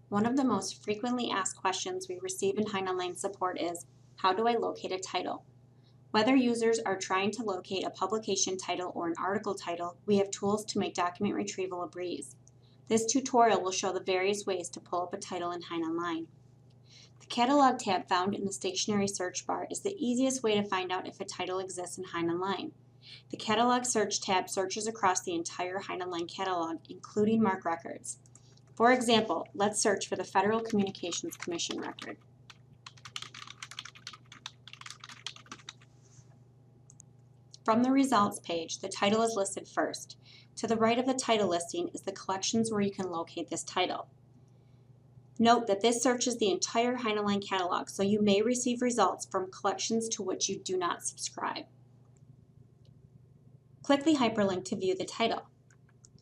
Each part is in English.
One of the most frequently asked questions we receive in HeinOnline support is, how do I locate a title? Whether users are trying to locate a publication title or an article title, we have tools to make document retrieval a breeze. This tutorial will show the various ways to pull up a title in HeinOnline. The Catalog tab found in the stationary search bar is the easiest way to find out if a title exists in HeinOnline. The Catalog Search tab searches across the entire HeinOnline catalog, including MARC records. For example, let's search for the Federal Communications Commission record. From the results page, the title is listed first. To the right of the title listing is the collections where you can locate this title. Note that this searches the entire HeinOnline catalog, so you may receive results from collections to which you do not subscribe. Click the hyperlink to view the title.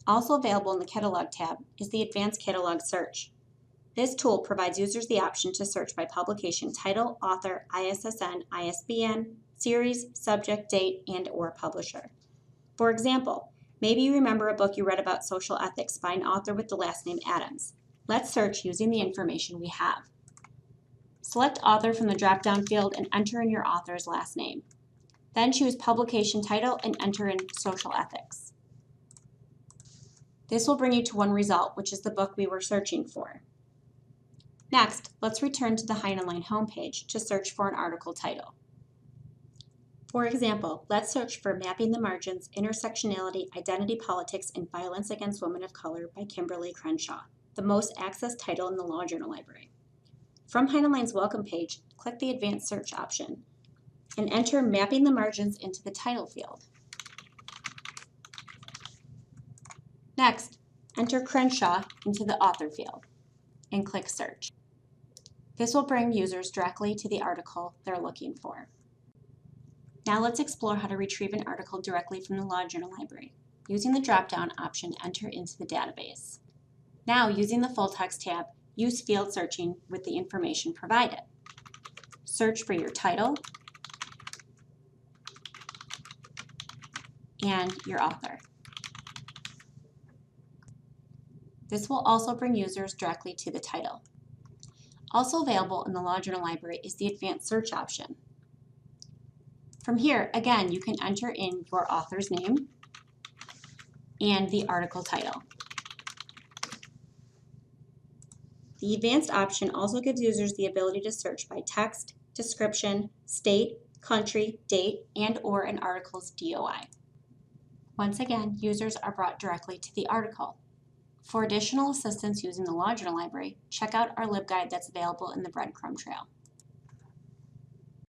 Also available in the Catalog tab is the Advanced Catalog Search. This tool provides users the option to search by publication title, author, ISSN, ISBN, series, subject, date, and/or publisher. For example, maybe you remember a book you read about social ethics by an author with the last name Adams. Let's search using the information we have. Select author from the drop-down field and enter in your author's last name. Then choose publication title and enter in social ethics. This will bring you to one result, which is the book we were searching for. Next, let's return to the HeinOnline homepage to search for an article title. For example, let's search for Mapping the Margins, Intersectionality, Identity Politics, and Violence Against Women of Color by Kimberly Crenshaw, the most accessed title in the Law Journal Library. From HeinOnline's Welcome page, click the Advanced Search option and enter Mapping the Margins into the title field. Next, enter Crenshaw into the author field and click Search. This will bring users directly to the article they're looking for. Now let's explore how to retrieve an article directly from the Law Journal Library. Using the drop-down option, enter into the database. Now, using the Full Text tab, use field searching with the information provided. Search for your title and your author. This will also bring users directly to the title. Also available in the Law Journal Library is the Advanced Search option. From here, again, you can enter in your author's name and the article title. The Advanced option also gives users the ability to search by text, description, state, country, date, and/or an article's DOI. Once again, users are brought directly to the article. For additional assistance using the Law Journal Library, check out our LibGuide that's available in the breadcrumb trail.